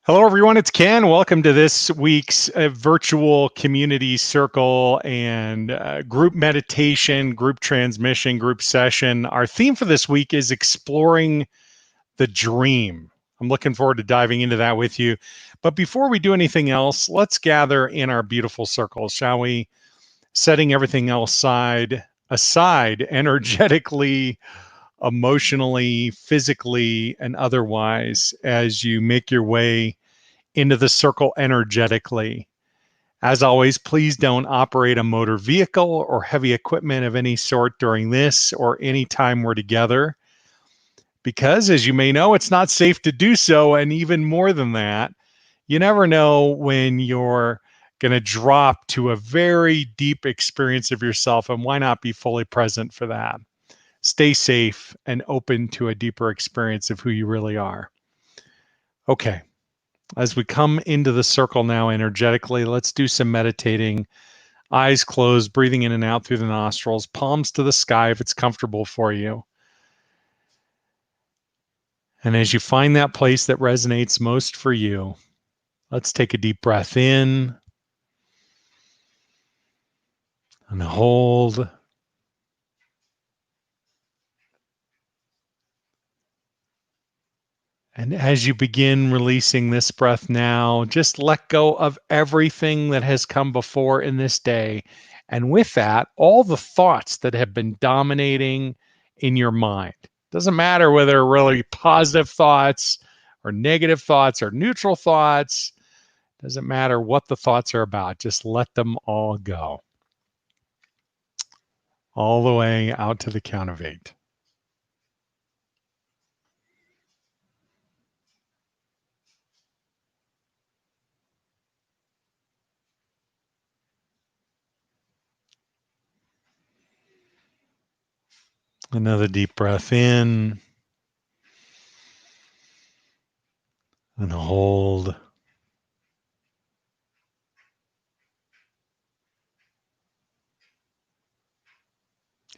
Hello, everyone. It's Ken. Welcome to this week's virtual community circle and group meditation, group transmission, group session. Our theme for this week is exploring the dream. I'm looking forward to diving into that with you. But before we do anything else, let's gather in our beautiful circle, shall we? Setting everything else aside energetically, emotionally, physically, and otherwise as you make your way into the circle energetically. As always, please don't operate a motor vehicle or heavy equipment of any sort during this or any time we're together, because as you may know, it's not safe to do so. And even more than that, you never know when you're going to drop to a very deep experience of yourself, and why not be fully present for that? Stay safe and open to a deeper experience of who you really are. Okay. As we come into the circle now energetically, let's do some meditating. Eyes closed, breathing in and out through the nostrils, palms to the sky if it's comfortable for you. And as you find that place that resonates most for you, let's take a deep breath in and hold. And as you begin releasing this breath now, just let go of everything that has come before in this day. And with that, all the thoughts that have been dominating in your mind. Doesn't matter whether they're really positive thoughts or negative thoughts or neutral thoughts. Doesn't matter what the thoughts are about. Just let them all go. All the way out to the count of 8. Another deep breath in and hold.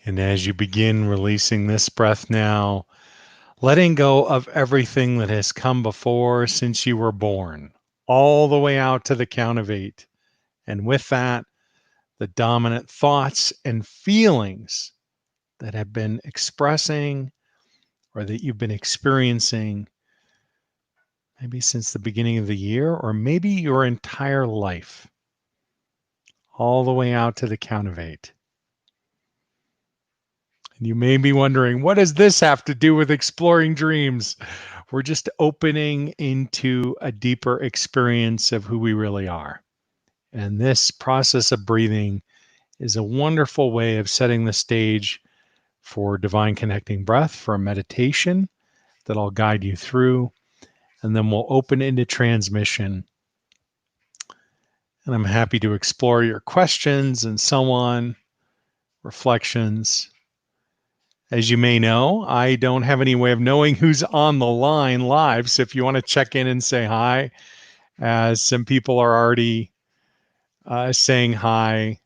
And as you begin releasing this breath now, letting go of everything that has come before since you were born, all the way out to the count of 8. And with that, the dominant thoughts and feelings that have been expressing or that you've been experiencing maybe since the beginning of the year or maybe your entire life, all the way out to the count of 8. And you may be wondering, what does this have to do with exploring dreams? We're just opening into a deeper experience of who we really are. And this process of breathing is a wonderful way of setting the stage for divine connecting breath, for a meditation that I'll guide you through. And then we'll open into transmission. And I'm happy to explore your questions and so on, reflections. As you may know, I don't have any way of knowing who's on the line live. So if you want to check in and say hi, as some people are already saying hi,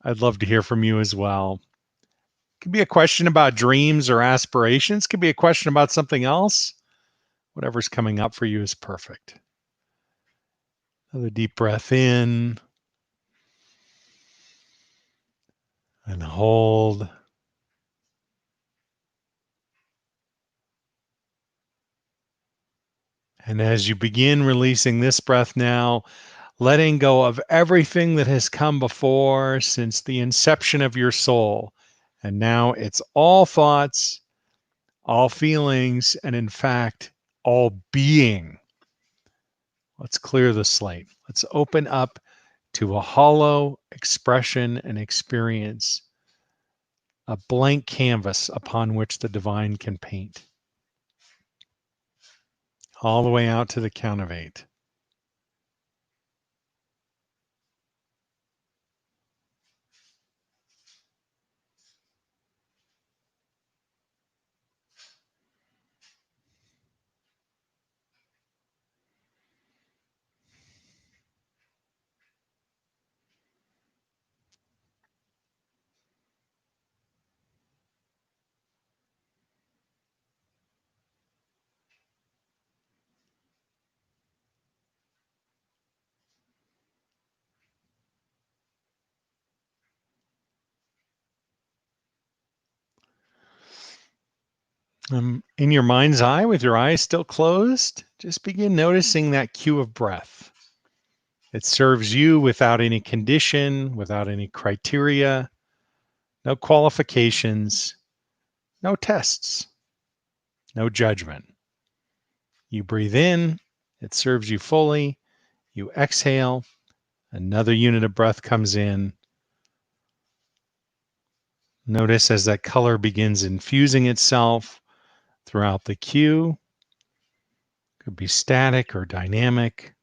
I'd love to hear from you as well. It could be a question about dreams or aspirations. It could be a question about something else. Whatever's coming up for you is perfect. Another deep breath in and hold. And as you begin releasing this breath now, letting go of everything that has come before since the inception of your soul. And now it's all thoughts, all feelings, and in fact, all being. Let's clear the slate. Let's open up to a hollow expression and experience, a blank canvas upon which the divine can paint. All the way out to the count of 8. In your mind's eye, with your eyes still closed, just begin noticing that cue of breath. It serves you without any condition, without any criteria, no qualifications, no tests, no judgment. You breathe in, it serves you fully. You exhale, another unit of breath comes in. Notice as that color begins infusing itself throughout the cue. Could be static or dynamic.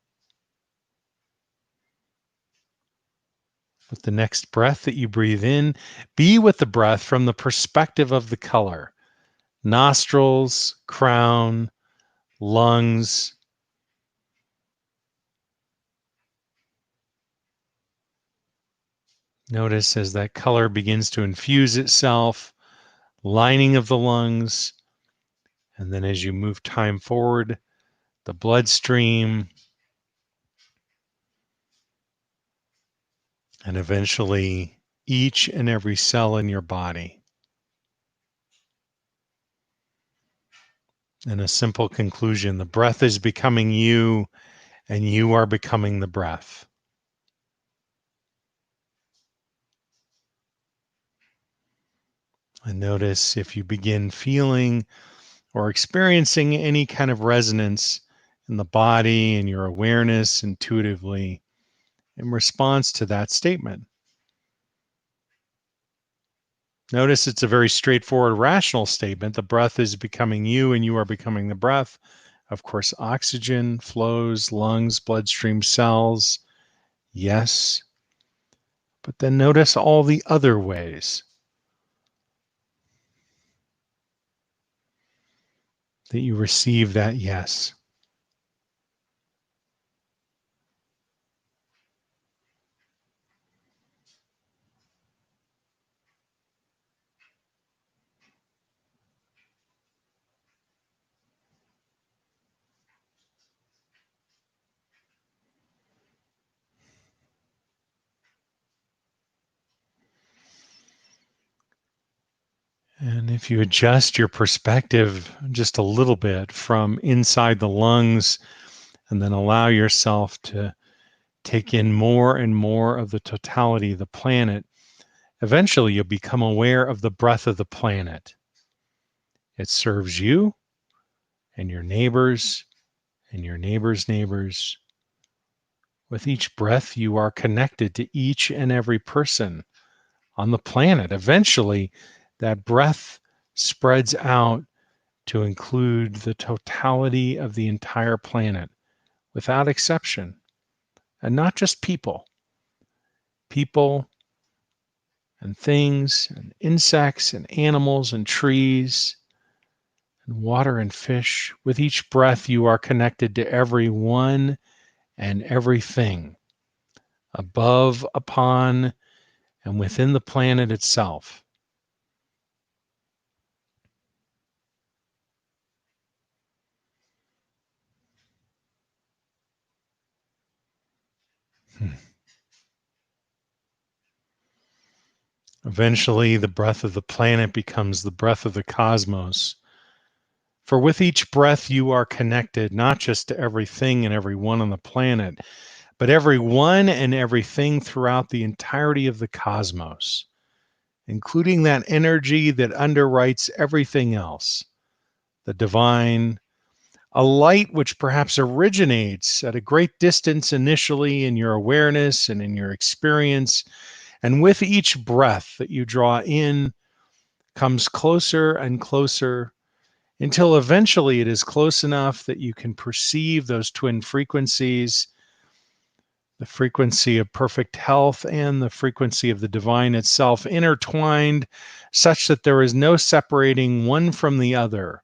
With the next breath that you breathe in, be with the breath from the perspective of the color. Nostrils, crown, lungs. Notice as that color begins to infuse itself, lining of the lungs, and then as you move time forward, the bloodstream, and eventually each and every cell in your body. And a simple conclusion, the breath is becoming you, and you are becoming the breath. And notice if you begin feeling or experiencing any kind of resonance in the body and your awareness intuitively in response to that statement. Notice it's a very straightforward, rational statement. The breath is becoming you and you are becoming the breath. Of course, oxygen flows, lungs, bloodstream, cells. Yes. But then notice all the other ways that you receive that yes. And if you adjust your perspective just a little bit from inside the lungs and then allow yourself to take in more and more of the totality of the planet, eventually you'll become aware of the breath of the planet. It serves you and your neighbors and your neighbors' neighbors. With each breath, you are connected to each and every person on the planet. Eventually, that breath spreads out to include the totality of the entire planet without exception. And not just people, people and things and insects and animals and trees and water and fish. With each breath, you are connected to everyone and everything above, upon, and within the planet itself. Eventually, the breath of the planet becomes the breath of the cosmos. For with each breath, you are connected not just to everything and everyone on the planet, but everyone and everything throughout the entirety of the cosmos, including that energy that underwrites everything else, the divine, a light which perhaps originates at a great distance initially in your awareness and in your experience. And with each breath that you draw in, comes closer and closer until eventually it is close enough that you can perceive those twin frequencies, the frequency of perfect health and the frequency of the divine itself, intertwined such that there is no separating one from the other.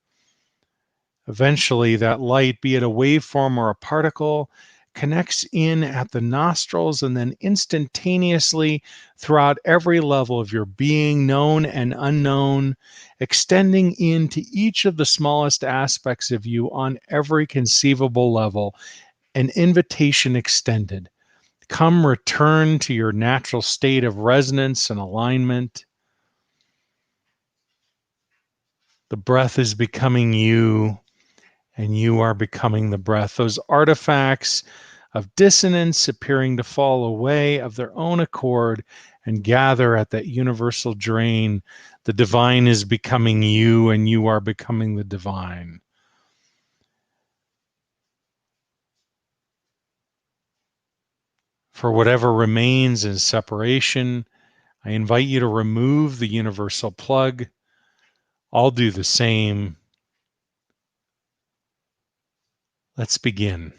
Eventually, that light, be it a waveform or a particle, connects in at the nostrils and then instantaneously throughout every level of your being, known and unknown, extending into each of the smallest aspects of you on every conceivable level, an invitation extended. Come, return to your natural state of resonance and alignment. The breath is becoming you, and you are becoming the breath. Those artifacts of dissonance appearing to fall away of their own accord and gather at that universal drain. The divine is becoming you, and you are becoming the divine. For whatever remains in separation, I invite you to remove the universal plug. I'll do the same. Let's begin.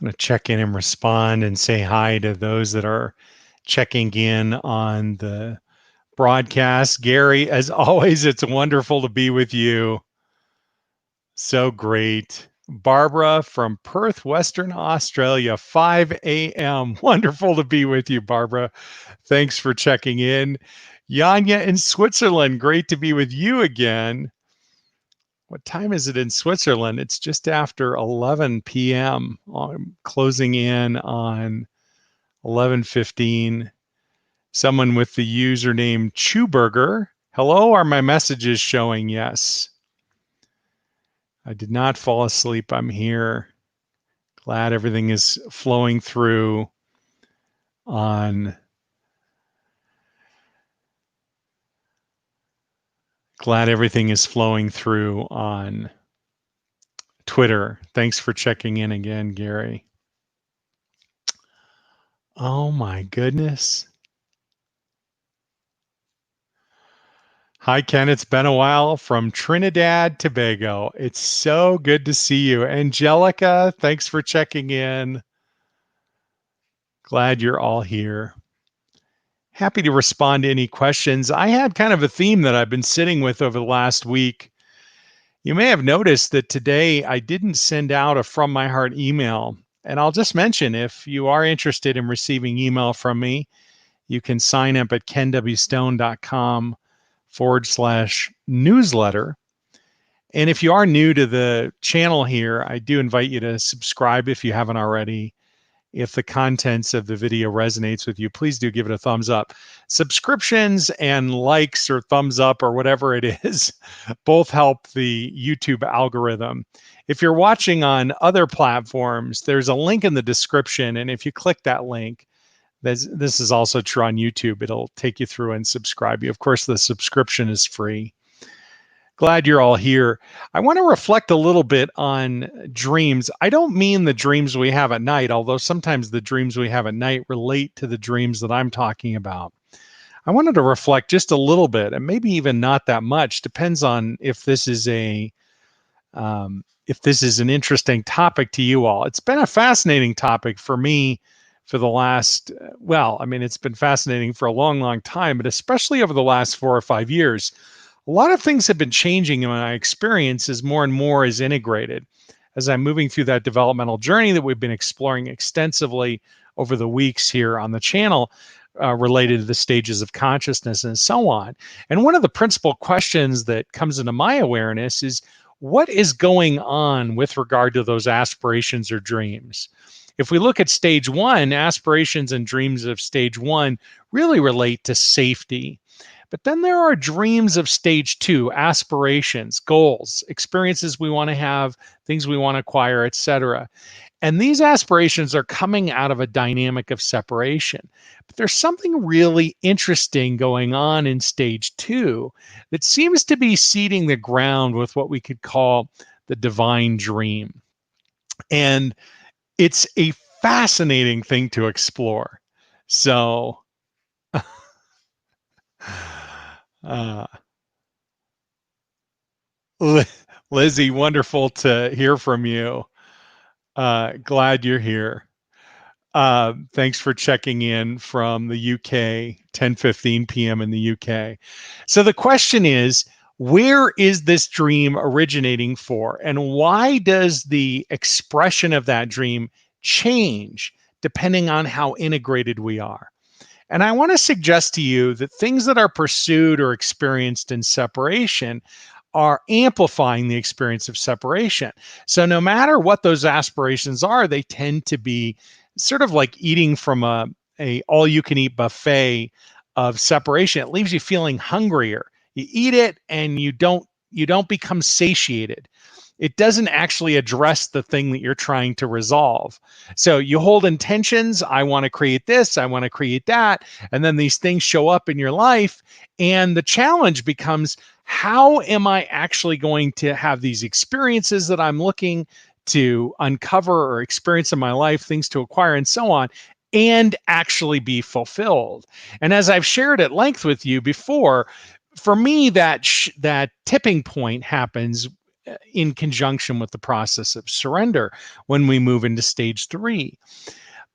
I'm going to check in and respond and say hi to those that are checking in on the broadcast. Gary, as always, it's wonderful to be with you. So great. Barbara from Perth, Western Australia, 5 a.m. Wonderful to be with you, Barbara. Thanks for checking in. Yanya in Switzerland, great to be with you again. What time is it in Switzerland? It's just after 11 p.m. I'm closing in on 11:15. Someone with the username Chewburger. Hello, are my messages showing? Yes. I did not fall asleep. I'm here. Glad everything is flowing through on Twitter. Thanks for checking in again, Gary. Oh my goodness. Hi, Ken. It's been a while from Trinidad, Tobago. It's so good to see you. Angelica, thanks for checking in. Glad you're all here. Happy to respond to any questions. I had kind of a theme that I've been sitting with over the last week. You may have noticed that today I didn't send out a From My Heart email. And I'll just mention, if you are interested in receiving email from me, you can sign up at kenwstone.com/newsletter. And if you are new to the channel here, I do invite you to subscribe if you haven't already. If the contents of the video resonates with you, please do give it a thumbs up. Subscriptions and likes or thumbs up or whatever it is, both help the YouTube algorithm. If you're watching on other platforms, there's a link in the description. And if you click that link, this is also true on YouTube. It'll take you through and subscribe you. Of course, the subscription is free. Glad you're all here. I want to reflect a little bit on dreams. I don't mean the dreams we have at night, although sometimes the dreams we have at night relate to the dreams that I'm talking about. I wanted to reflect just a little bit, and maybe even not that much. Depends on if this is an interesting topic to you all. It's been a fascinating topic for me for the last, it's been fascinating for a long, long time, but especially over the last 4 or 5 years. A lot of things have been changing in my experience as more and more is integrated. As I'm moving through that developmental journey that we've been exploring extensively over the weeks here on the channel, related to the stages of consciousness and so on. And one of the principal questions that comes into my awareness is, what is going on with regard to those aspirations or dreams? If we look at stage one, aspirations and dreams of stage one really relate to safety. But then there are dreams of stage two, aspirations, goals, experiences we want to have, things we want to acquire, etc. And these aspirations are coming out of a dynamic of separation. But there's something really interesting going on in stage two that seems to be seeding the ground with what we could call the divine dream. And it's a fascinating thing to explore. So, uh, Lizzie, wonderful to hear from you. Glad you're here. Thanks for checking in from the UK, 10:15 p.m. in the UK. So the question is, where is this dream originating for? And why does the expression of that dream change depending on how integrated we are? And I want to suggest to you that things that are pursued or experienced in separation are amplifying the experience of separation. So no matter what those aspirations are, they tend to be sort of like eating from a all you can eat buffet of separation. It leaves you feeling hungrier. You eat it and you don't become satiated. It doesn't actually address the thing that you're trying to resolve. So you hold intentions. I want to create this, I want to create that. And then these things show up in your life. And the challenge becomes, how am I actually going to have these experiences that I'm looking to uncover or experience in my life, things to acquire and so on, and actually be fulfilled? And as I've shared at length with you before, for me, that tipping point happens in conjunction with the process of surrender when we move into stage 3.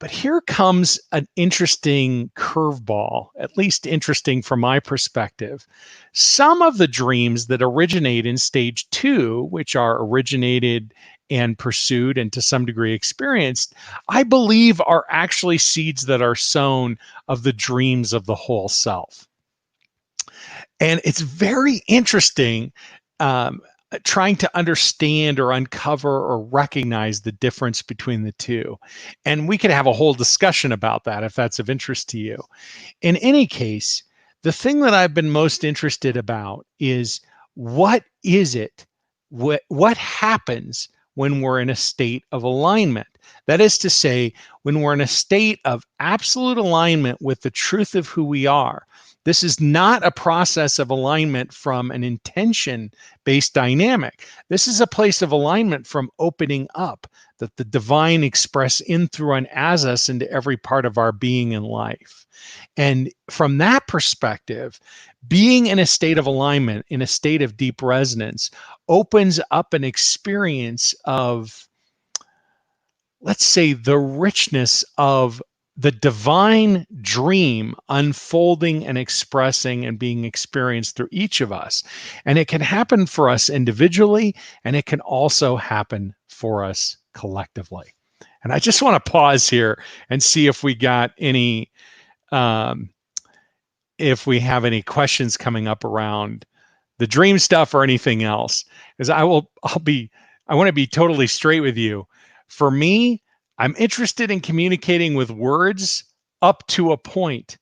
But here comes an interesting curveball, at least interesting from my perspective. Some of the dreams that originate in stage 2, which are originated and pursued and to some degree experienced, I believe are actually seeds that are sown of the dreams of the whole self. And it's very interesting, um, trying to understand or uncover or recognize the difference between the two. And we could have a whole discussion about that if that's of interest to you. In any case, the thing that I've been most interested about is, what is it? What happens when we're in a state of alignment? That is to say, when we're in a state of absolute alignment with the truth of who we are. This is not a process of alignment from an intention-based dynamic. This is a place of alignment from opening up, that the divine express in, through, and as us into every part of our being and life. And from that perspective, being in a state of alignment, in a state of deep resonance, opens up an experience of, let's say, the richness of the divine dream unfolding and expressing and being experienced through each of us. And it can happen for us individually, and it can also happen for us collectively. And I just want to pause here and see if we got any, um, if we have any questions coming up around the dream stuff or anything else. Because I want to be totally straight with you. For me, I'm interested in communicating with words up to a point.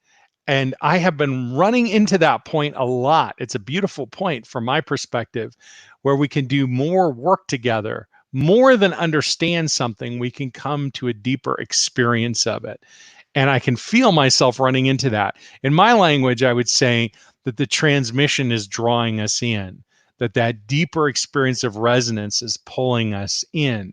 And I have been running into that point a lot. It's a beautiful point from my perspective, where we can do more work together. More than understand something, we can come to a deeper experience of it. And I can feel myself running into that. In my language, I would say that the transmission is drawing us in, that deeper experience of resonance is pulling us in,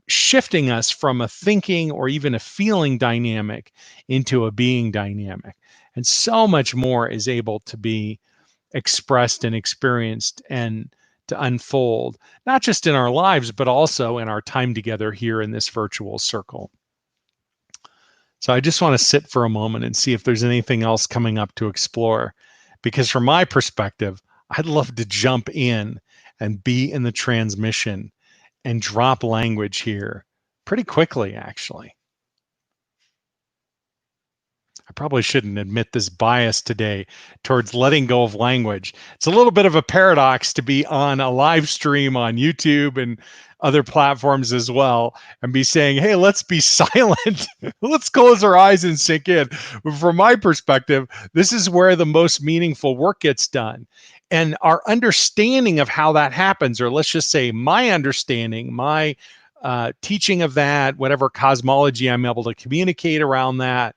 shifting us from a thinking or even a feeling dynamic into a being dynamic. And so much more is able to be expressed and experienced and to unfold, not just in our lives, but also in our time together here in this virtual circle. So I just want to sit for a moment and see if there's anything else coming up to explore. Because from my perspective, I'd love to jump in and be in the transmission and drop language here pretty quickly, actually. I probably shouldn't admit this bias today towards letting go of language. It's a little bit of a paradox to be on a live stream on YouTube and other platforms as well and be saying, hey, let's be silent. Let's close our eyes and sink in. But from my perspective, this is where the most meaningful work gets done. And our understanding of how that happens, or let's just say my understanding, my teaching of that, whatever cosmology I'm able to communicate around that,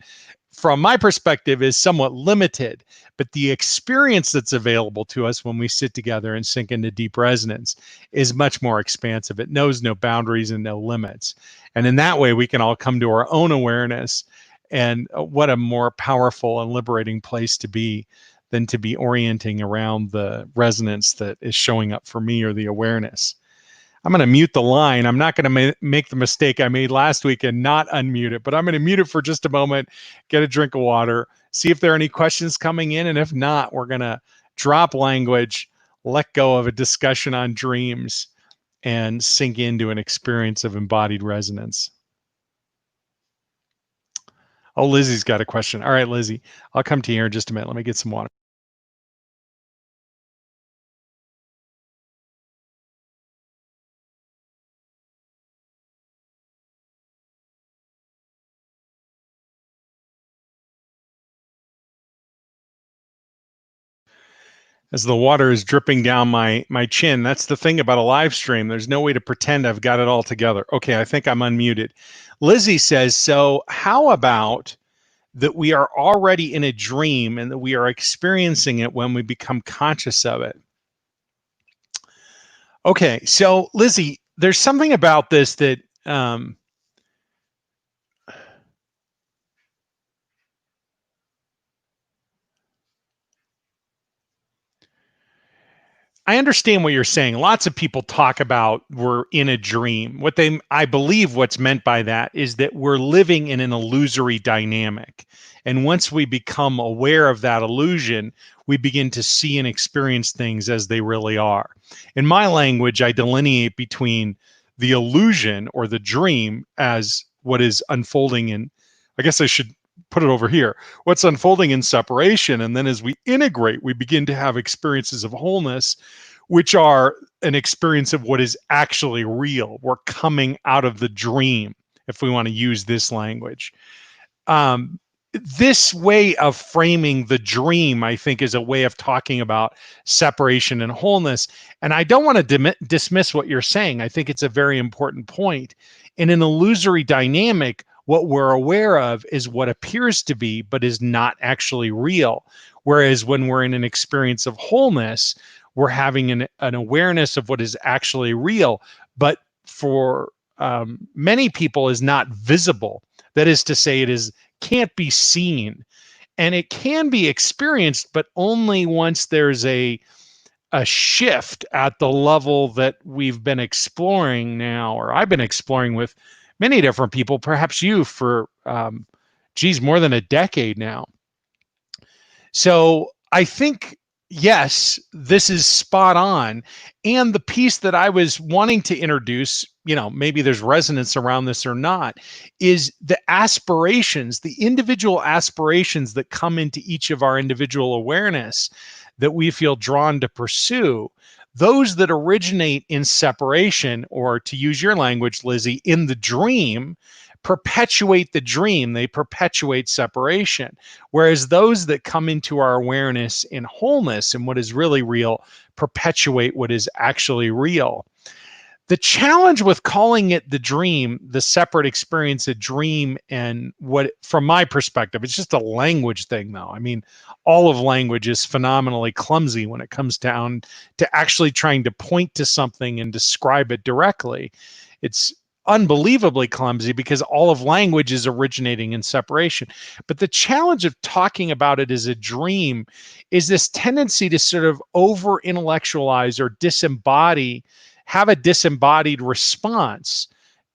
from my perspective, is somewhat limited. But the experience that's available to us when we sit together and sink into deep resonance is much more expansive. It knows no boundaries and no limits. And in that way, we can all come to our own awareness. And what a more powerful and liberating place to be than to be orienting around the resonance that is showing up for me, or the awareness. I'm going to mute the line. I'm not going to make the mistake I made last week and not unmute it, but I'm going to mute it for just a moment, get a drink of water, see if there are any questions coming in. And if not, we're going to drop language, let go of a discussion on dreams, and sink into an experience of embodied resonance. Oh, Lizzie's got a question. All right, Lizzie, I'll come to you here in just a minute. Let me get some water. As the water is dripping down my chin. That's the thing about a live stream. There's no way to pretend I've got it all together. Okay, I think I'm unmuted. Lizzie says, so how about that we are already in a dream and that we are experiencing it when we become conscious of it? Okay, so Lizzie, there's something about this that I understand what you're saying. Lots of people talk about we're in a dream. I believe what's meant by that is that we're living in an illusory dynamic. And once we become aware of that illusion, we begin to see and experience things as they really are. In my language, I delineate between the illusion or the dream as what is unfolding in, I guess I should put it over here, what's unfolding in separation. And then as we integrate, we begin to have experiences of wholeness, which are an experience of what is actually real. We're coming out of the dream, if we want to use this language. This way of framing the dream, I think, is a way of talking about separation and wholeness. And I don't want to dismiss what you're saying. I think it's a very important point. In an illusory dynamic, what we're aware of is what appears to be, but is not actually real. Whereas when we're in an experience of wholeness, we're having an awareness of what is actually real, but for many people is not visible. That is to say, can't be seen, and it can be experienced, but only once there's a shift at the level that we've been exploring now, or I've been exploring with many different people, perhaps you for, more than a decade now. So I think, yes, this is spot on. And the piece that I was wanting to introduce, maybe there's resonance around this or not, is the aspirations, the individual aspirations that come into each of our individual awareness that we feel drawn to pursue. Those that originate in separation, or to use your language, Lizzie, in the dream, perpetuate the dream. They perpetuate separation. Whereas those that come into our awareness in wholeness and what is really real perpetuate what is actually real. The challenge with calling it the dream, the separate experience, a dream, and what, from my perspective, it's just a language thing, though. I mean, all of language is phenomenally clumsy when it comes down to actually trying to point to something and describe it directly. It's unbelievably clumsy because all of language is originating in separation. But the challenge of talking about it as a dream is this tendency to sort of over intellectualize or have a disembodied response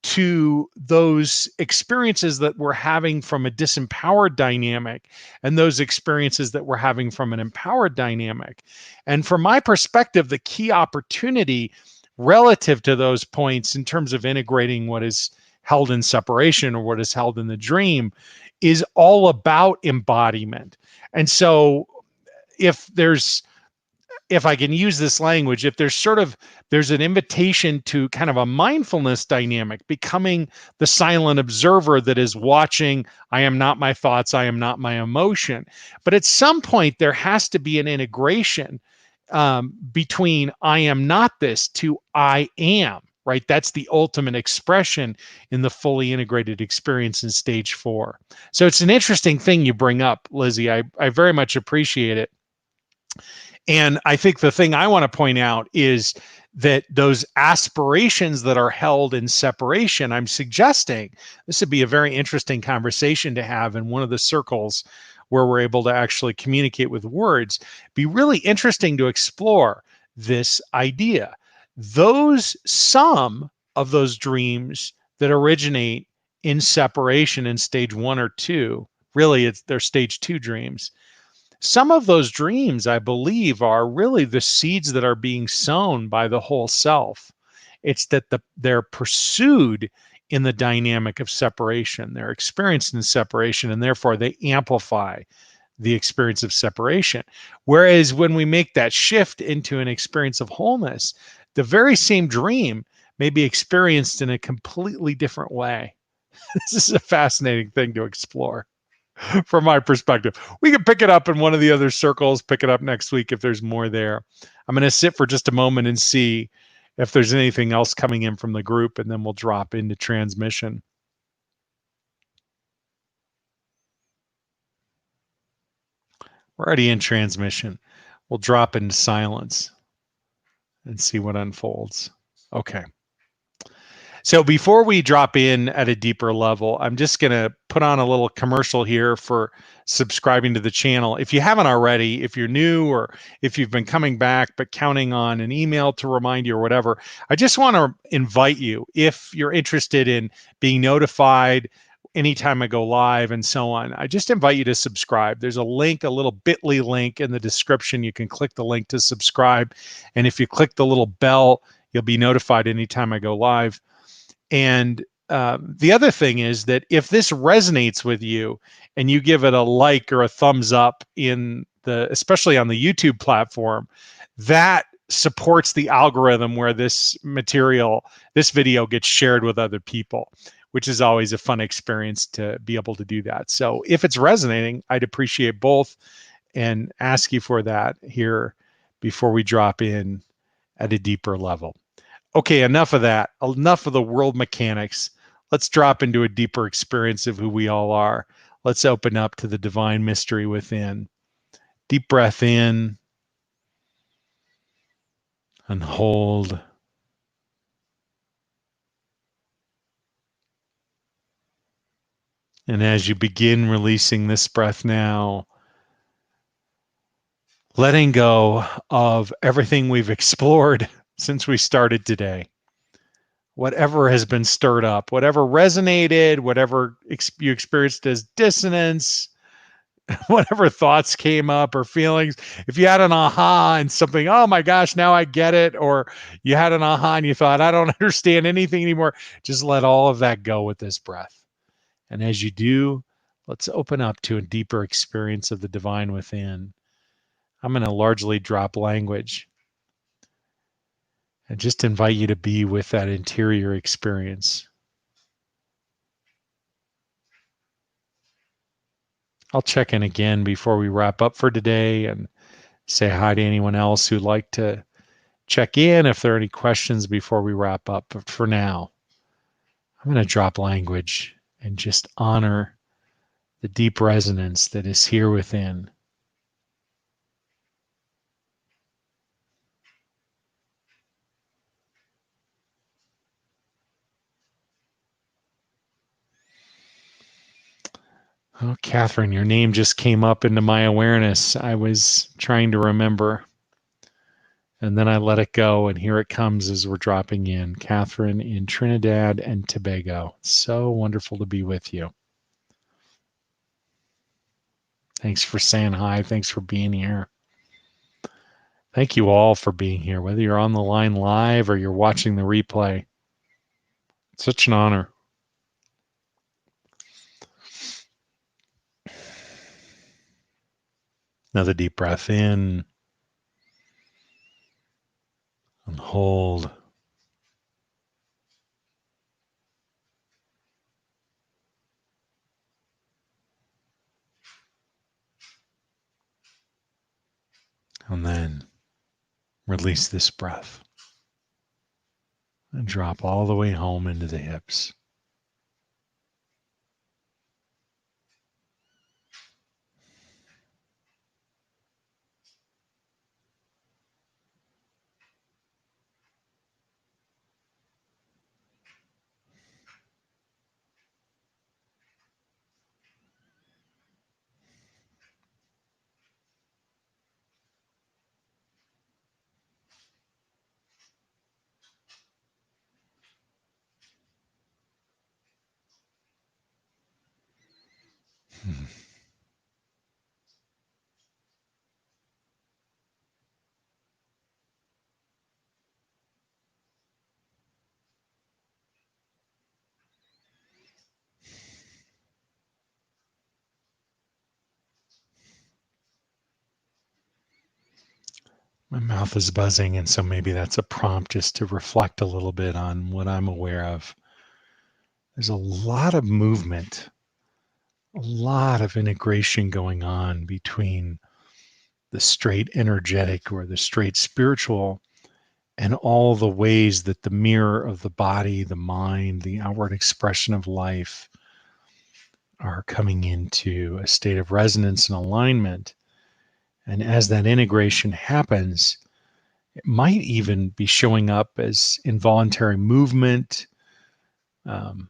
to those experiences that we're having from a disempowered dynamic and those experiences that we're having from an empowered dynamic. And from my perspective, the key opportunity relative to those points in terms of integrating what is held in separation or what is held in the dream is all about embodiment. And so if I can use this language, if there's an invitation to kind of a mindfulness dynamic, becoming the silent observer that is watching, I am not my thoughts, I am not my emotion. But at some point, there has to be an integration between I am not this to I am. right? That's the ultimate expression in the fully integrated experience in stage 4. So it's an interesting thing you bring up, Lizzie. I very much appreciate it. And I think the thing I want to point out is that those aspirations that are held in separation, I'm suggesting this would be a very interesting conversation to have in one of the circles where we're able to actually communicate with words. Be really interesting to explore this idea. Some of those dreams that originate in separation in stage 1 or 2, really they're stage 2 dreams. Some of those dreams, I believe, are really the seeds that are being sown by the whole self. It's that they're pursued in the dynamic of separation. They're experienced in separation, and therefore they amplify the experience of separation. Whereas when we make that shift into an experience of wholeness, the very same dream may be experienced in a completely different way. This is a fascinating thing to explore. From my perspective. We can pick it up in one of the other circles, pick it up next week if there's more there. I'm going to sit for just a moment and see if there's anything else coming in from the group, and then we'll drop into transmission. We're already in transmission. We'll drop into silence and see what unfolds. Okay. So before we drop in at a deeper level, I'm just going to put on a little commercial here for subscribing to the channel. If you haven't already, if you're new or if you've been coming back but counting on an email to remind you or whatever, I just want to invite you, if you're interested in being notified anytime I go live and so on, I just invite you to subscribe. There's a link, a little bit.ly link in the description. You can click the link to subscribe. And if you click the little bell, you'll be notified anytime I go live. And the other thing is that if this resonates with you and you give it a like or a thumbs up especially on the YouTube platform, that supports the algorithm where this video gets shared with other people, which is always a fun experience to be able to do that. So if it's resonating, I'd appreciate both and ask you for that here before we drop in at a deeper level. Okay, enough of that. Enough of the world mechanics. Let's drop into a deeper experience of who we all are. Let's open up to the divine mystery within. Deep breath in and hold. And as you begin releasing this breath now, letting go of everything we've explored since we started today. Whatever has been stirred up, whatever resonated, whatever you experienced as dissonance, whatever thoughts came up or feelings. If you had an aha and something, oh my gosh, now I get it, or you had an aha and you thought, I don't understand anything anymore, just let all of that go with this breath. And as you do, let's open up to a deeper experience of the divine within. I'm going to largely drop language and just invite you to be with that interior experience. I'll check in again before we wrap up for today and say hi to anyone else who'd like to check in if there are any questions before we wrap up. But for now, I'm going to drop language and just honor the deep resonance that is here within. Oh, Catherine, your name just came up into my awareness. I was trying to remember, and then I let it go, and here it comes as we're dropping in. Catherine in Trinidad and Tobago. So wonderful to be with you. Thanks for saying hi. Thanks for being here. Thank you all for being here, whether you're on the line live or you're watching the replay. It's such an honor. Another deep breath in and hold. And then release this breath. And drop all the way home into the hips. My mouth is buzzing, and so maybe that's a prompt just to reflect a little bit on what I'm aware of. There's a lot of movement, a lot of integration going on between the straight energetic or the straight spiritual and all the ways that the mirror of the body, the mind, the outward expression of life are coming into a state of resonance and alignment. And as that integration happens, it might even be showing up as involuntary movement, um,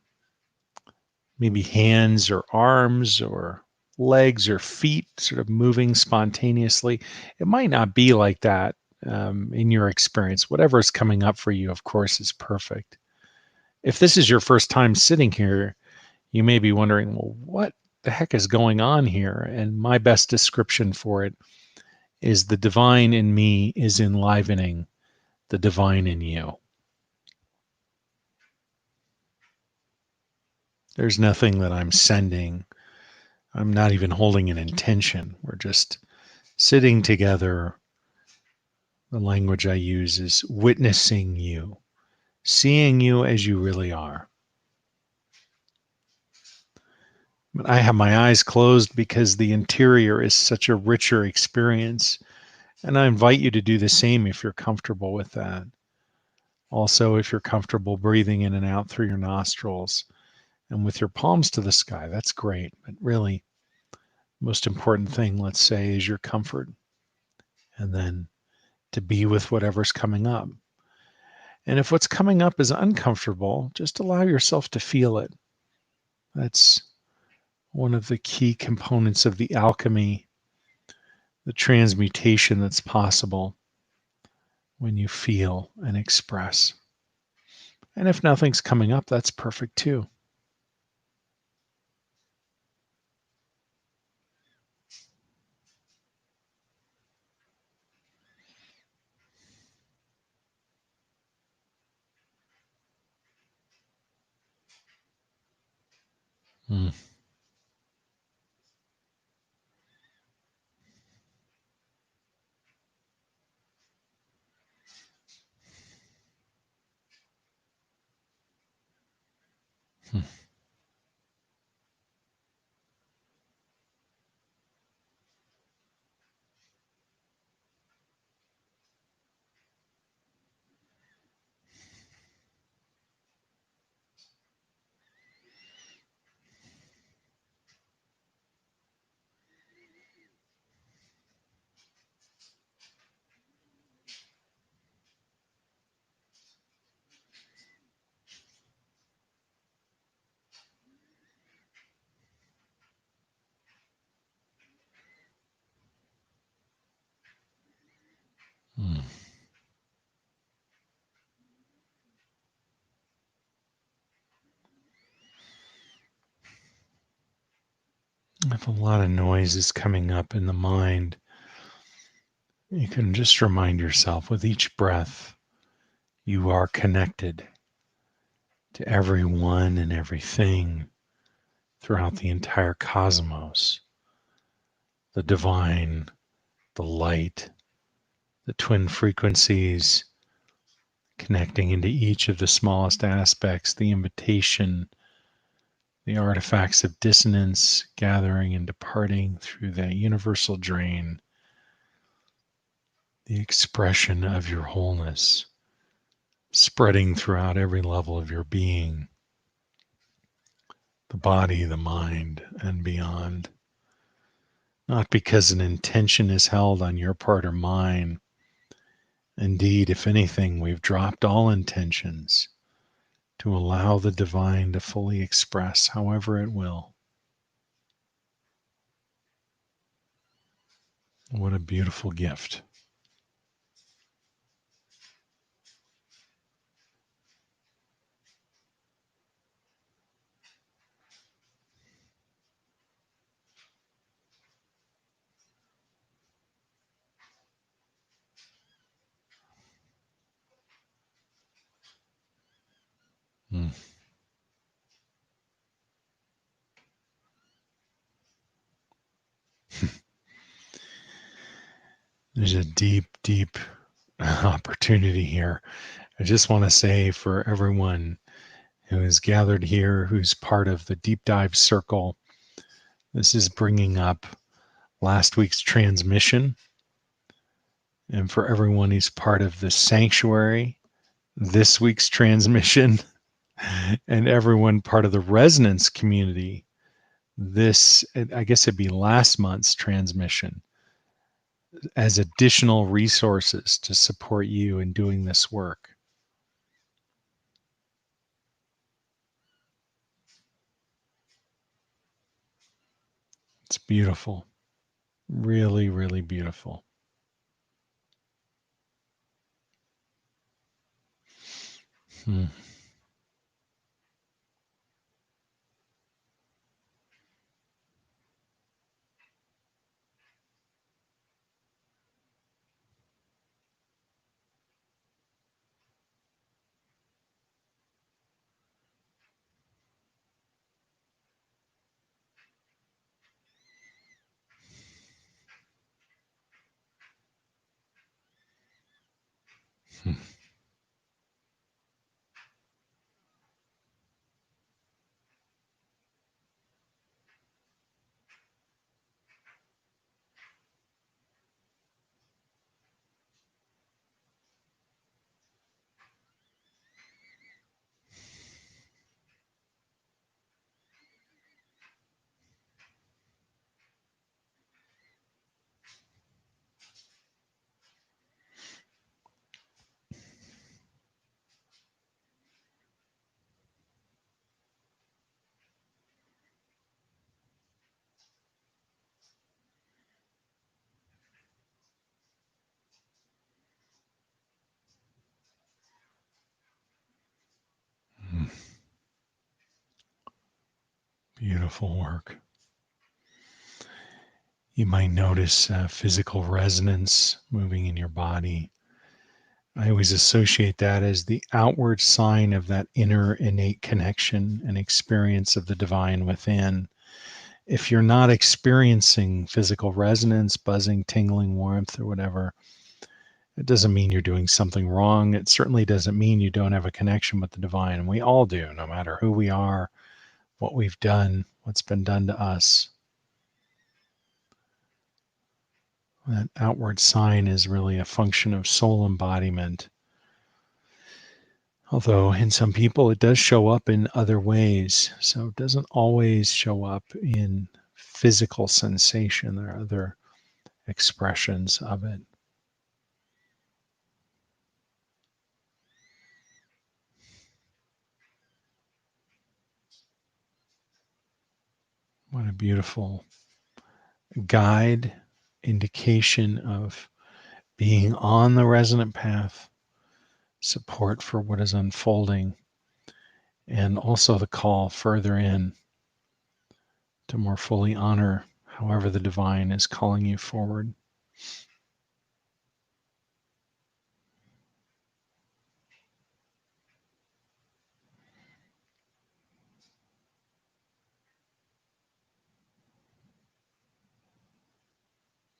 maybe hands or arms or legs or feet sort of moving spontaneously. It might not be like that in your experience. Whatever is coming up for you, of course, is perfect. If this is your first time sitting here, you may be wondering, well, what the heck is going on here? And my best description for it is the divine in me is enlivening the divine in you. There's nothing that I'm sending. I'm not even holding an intention. We're just sitting together. The language I use is witnessing you, seeing you as you really are. But I have my eyes closed because the interior is such a richer experience. And I invite you to do the same if you're comfortable with that. Also, if you're comfortable breathing in and out through your nostrils and with your palms to the sky, that's great. But really, most important thing, let's say, is your comfort. And then to be with whatever's coming up. And if what's coming up is uncomfortable, just allow yourself to feel it. That's one of the key components of the alchemy, the transmutation that's possible when you feel and express. And if nothing's coming up, that's perfect too. Mm. Mm. If a lot of noise is coming up in the mind, you can just remind yourself with each breath, you are connected to everyone and everything throughout the entire cosmos. The divine, the light, the twin frequencies connecting into each of the smallest aspects, the invitation, the artifacts of dissonance gathering and departing through that universal drain, the expression of your wholeness spreading throughout every level of your being, the body, the mind, and beyond. Not because an intention is held on your part or mine. Indeed, if anything, we've dropped all intentions to allow the divine to fully express however it will. What a beautiful gift. Mm. There's a deep, deep opportunity here. I just want to say for everyone who is gathered here, who's part of the deep dive circle, this is bringing up last week's transmission. And for everyone who's part of the sanctuary, this week's transmission, and everyone part of the resonance community, this, I guess it'd be last month's transmission, as additional resources to support you in doing this work. It's beautiful. Really, really beautiful. Hmm. Hmm. Hmm. Beautiful work. You might notice physical resonance moving in your body. I always associate that as the outward sign of that inner innate connection and experience of the divine within. If you're not experiencing physical resonance, buzzing, tingling, warmth, or whatever, it doesn't mean you're doing something wrong. It certainly doesn't mean you don't have a connection with the divine. And we all do, no matter who we are, what we've done, what's been done to us. That outward sign is really a function of soul embodiment. Although in some people it does show up in other ways. So it doesn't always show up in physical sensation. There are other expressions of it. What a beautiful guide, indication of being on the resonant path, support for what is unfolding, and also the call further in to more fully honor however the divine is calling you forward.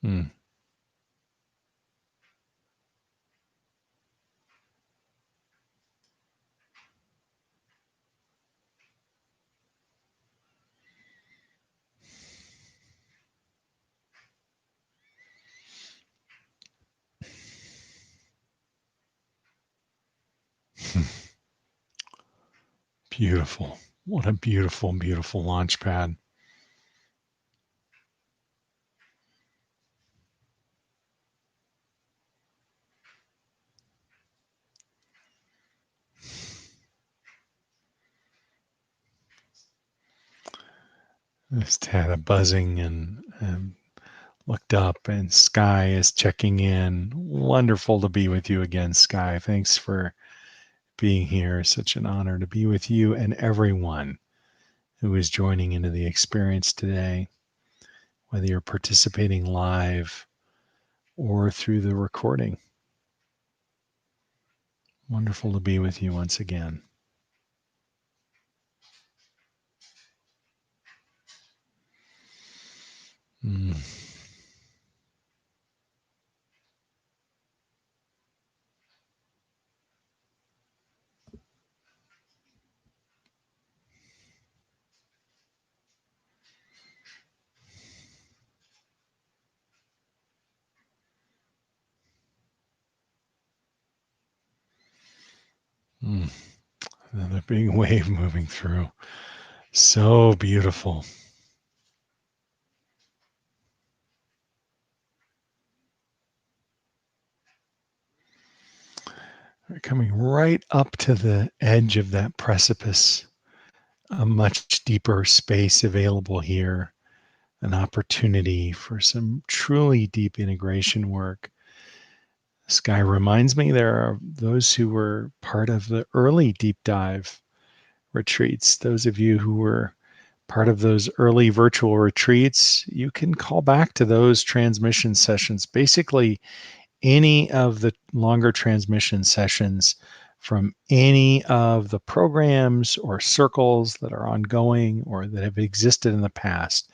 Mm. Beautiful. What a beautiful, beautiful launch pad. Just had a buzzing and looked up, and Sky is checking in. Wonderful to be with you again, Sky. Thanks for being here. Such an honor to be with you and everyone who is joining into the experience today, whether you're participating live or through the recording. Wonderful to be with you once again. Mm. Mm. Another big wave moving through. So beautiful. We're coming right up to the edge of that precipice. A much deeper space available here, an opportunity for some truly deep integration work. Sky reminds me there are those who were part of the early deep dive retreats. Those of you who were part of those early virtual retreats, you can call back to those transmission sessions. Basically, any of the longer transmission sessions from any of the programs or circles that are ongoing or that have existed in the past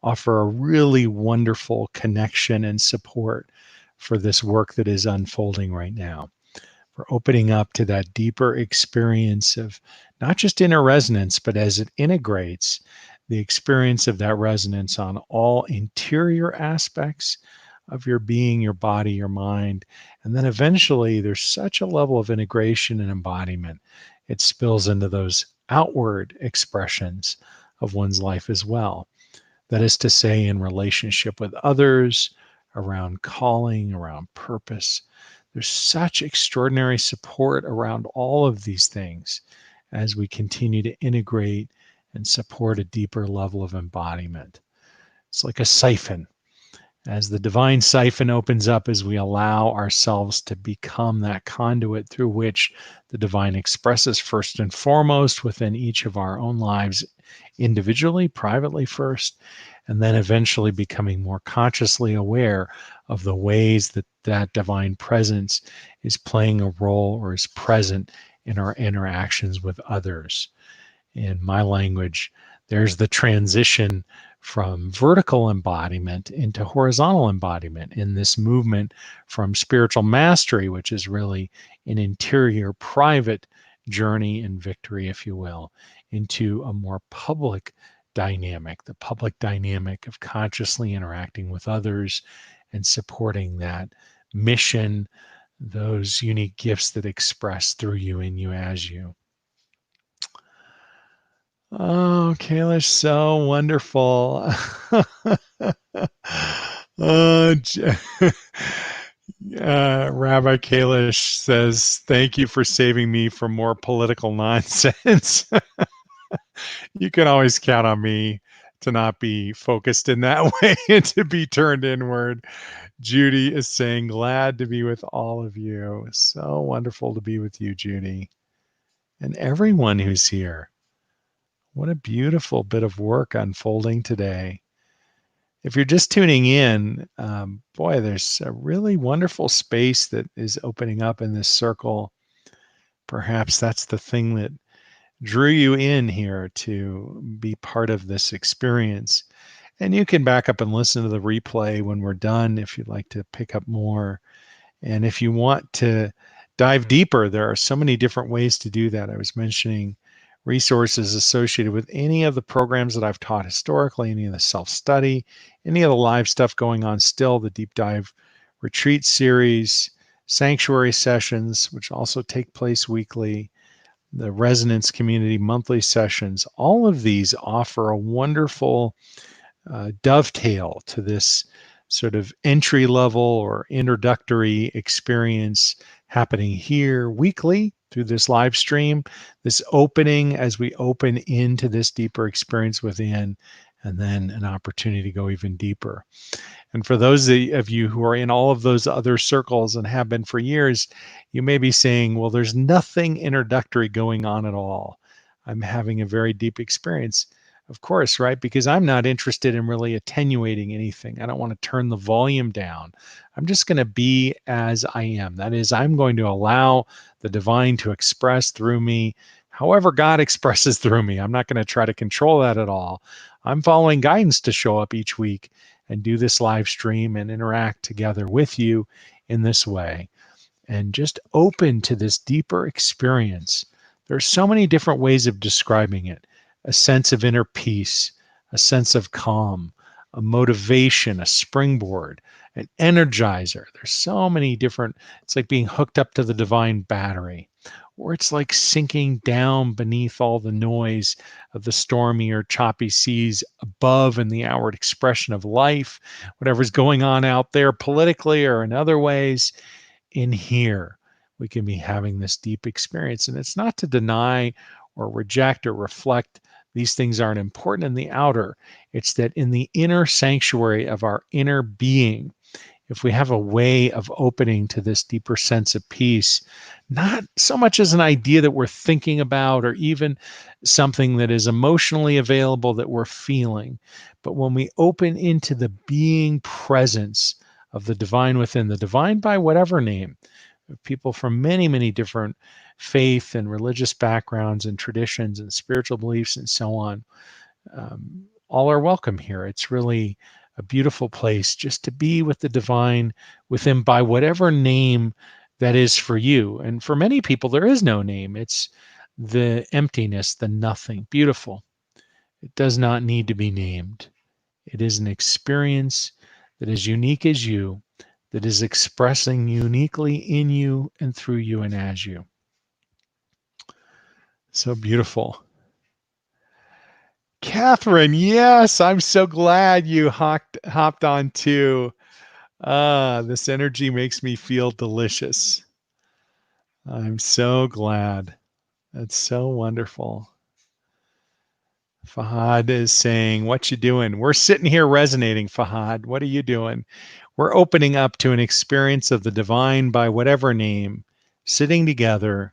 offer a really wonderful connection and support for this work that is unfolding right now. For opening up to that deeper experience of not just inner resonance, but as it integrates the experience of that resonance on all interior aspects of your being, your body, your mind. And then eventually there's such a level of integration and embodiment, it spills into those outward expressions of one's life as well. That is to say, in relationship with others, around calling, around purpose. There's such extraordinary support around all of these things as we continue to integrate and support a deeper level of embodiment. It's like a siphon. As the divine siphon opens up, as we allow ourselves to become that conduit through which the divine expresses first and foremost within each of our own lives, individually, privately first, and then eventually becoming more consciously aware of the ways that that divine presence is playing a role or is present in our interactions with others. In my language, there's the transition from vertical embodiment into horizontal embodiment in this movement from spiritual mastery, which is really an interior, private journey and victory, if you will, into a more public dynamic, the public dynamic of consciously interacting with others and supporting that mission, those unique gifts that express through you and you as you. Oh, Kalish, so wonderful. Oh, Rabbi Kalish says, thank you for saving me from more political nonsense. You can always count on me to not be focused in that way and to be turned inward. Judy is saying, glad to be with all of you. So wonderful to be with you, Judy, and everyone who's here. What a beautiful bit of work unfolding today. If you're just tuning in, boy, there's a really wonderful space that is opening up in this circle. Perhaps that's the thing that drew you in here to be part of this experience. And you can back up and listen to the replay when we're done if you'd like to pick up more. And if you want to dive deeper, there are so many different ways to do that. I was mentioning resources associated with any of the programs that I've taught historically, any of the self-study, any of the live stuff going on still, the deep dive retreat series, sanctuary sessions, which also take place weekly, the Resonance Community monthly sessions, all of these offer a wonderful dovetail to this sort of entry level or introductory experience happening here weekly through this live stream, this opening as we open into this deeper experience within, and then an opportunity to go even deeper. And for those of you who are in all of those other circles and have been for years, you may be saying, well, there's nothing introductory going on at all. I'm having a very deep experience. Of course, right? Because I'm not interested in really attenuating anything. I don't want to turn the volume down. I'm just going to be as I am. That is, I'm going to allow the divine to express through me however God expresses through me. I'm not going to try to control that at all. I'm following guidance to show up each week and do this live stream and interact together with you in this way, and just open to this deeper experience. There's so many different ways of describing it: a sense of inner peace, a sense of calm, a motivation, a springboard, an energizer. There's so many different, it's like being hooked up to the divine battery, or it's like sinking down beneath all the noise of the stormy or choppy seas above in the outward expression of life, whatever's going on out there politically or in other ways. In here, we can be having this deep experience. And it's not to deny or reject or reflect these things aren't important in the outer. It's that in the inner sanctuary of our inner being, if we have a way of opening to this deeper sense of peace, not so much as an idea that we're thinking about or even something that is emotionally available that we're feeling, but when we open into the being presence of the divine within, the divine by whatever name, people from many, many different faith and religious backgrounds and traditions and spiritual beliefs and so on, all are welcome here. It's really a beautiful place just to be with the divine within by whatever name that is for you. And for many people, there is no name. It's the emptiness, the nothing. Beautiful. It does not need to be named. It is an experience that is unique as you, that is expressing uniquely in you and through you and as you. So beautiful. Catherine, yes, I'm so glad you hopped on too. This energy makes me feel delicious. I'm so glad. That's so wonderful. Fahad is saying, what you doing? We're sitting here resonating, Fahad. What are you doing? We're opening up to an experience of the divine by whatever name, sitting together,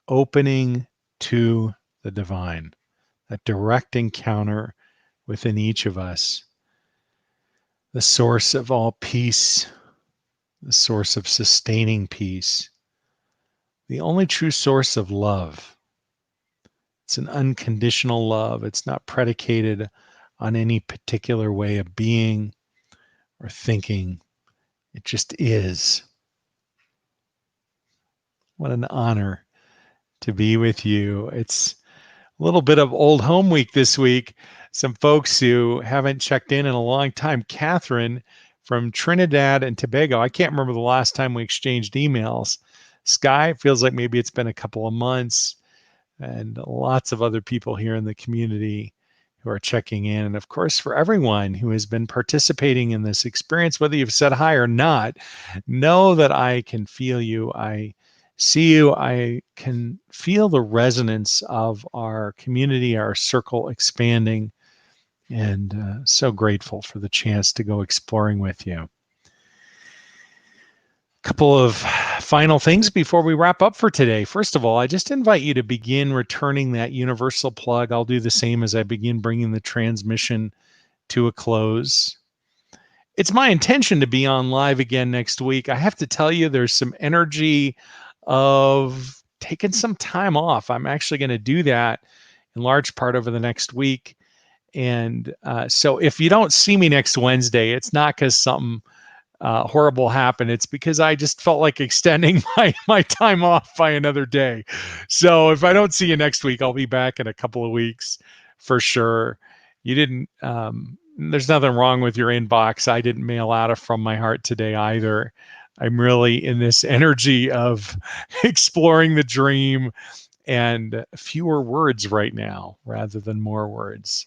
opening to the divine, a direct encounter within each of us, the source of all peace, the source of sustaining peace, the only true source of love. It's an unconditional love. It's not predicated on any particular way of being or thinking. It just is. What an honor to be with you. It's a little bit of old home week this week. Some folks who haven't checked in a long time. Catherine from Trinidad and Tobago. I can't remember the last time we exchanged emails. Sky, feels like maybe it's been a couple of months. And lots of other people here in the community who are checking in. And of course, for everyone who has been participating in this experience, whether you've said hi or not, know that I can feel you. I see you. I can feel the resonance of our community, our circle expanding, and so grateful for the chance to go exploring with you. Couple of final things before we wrap up for today. First of all, I just invite you to begin returning that universal plug. I'll do the same as I begin bringing the transmission to a close. It's my intention to be on live again next week. I have to tell you, there's some energy of taking some time off. I'm actually going to do that in large part over the next week. And so if you don't see me next Wednesday, it's not because something horrible happened. It's because I just felt like extending my time off by another day. So if I don't see you next week, I'll be back in a couple of weeks for sure. You didn't, there's nothing wrong with your inbox. I didn't mail out a From My Heart today either. I'm really in this energy of exploring the dream and fewer words right now rather than more words.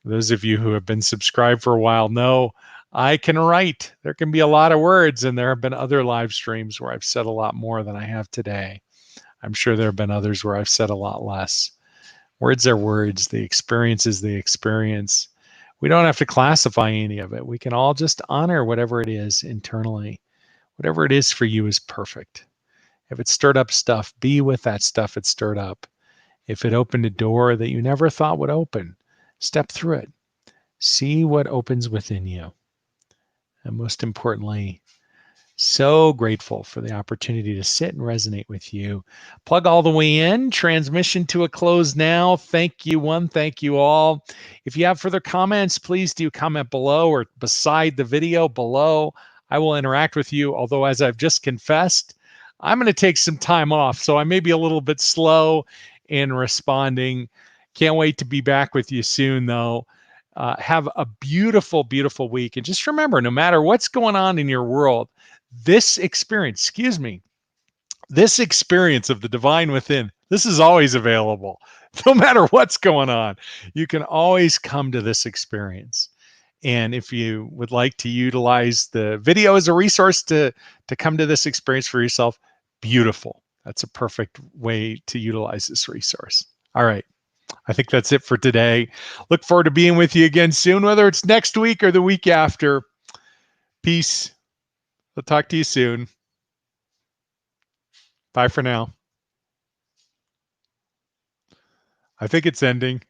Those of you who have been subscribed for a while know I can write. There can be a lot of words, and there have been other live streams where I've said a lot more than I have today. I'm sure there have been others where I've said a lot less. Words are words. The experience is the experience. We don't have to classify any of it. We can all just honor whatever it is internally. Whatever it is for you is perfect. If it stirred up stuff, be with that stuff it stirred up. If it opened a door that you never thought would open, step through it. See what opens within you. And most importantly, so grateful for the opportunity to sit and resonate with you. Plug all the way in. Transmission to a close now. Thank you, one. Thank you all. If you have further comments, please do comment below or beside the video below. I will interact with you. Although, as I've just confessed, I'm going to take some time off. So I may be a little bit slow in responding. Can't wait to be back with you soon, though. Have a beautiful, beautiful week. And just remember, no matter what's going on in your world, this experience, this experience of the divine within, this is always available. No matter what's going on, you can always come to this experience. And if you would like to utilize the video as a resource to come to this experience for yourself, beautiful. That's a perfect way to utilize this resource. All right. I think that's it for today. Look forward to being with you again soon, whether it's next week or the week after. Peace. I'll talk to you soon. Bye for now. I think it's ending.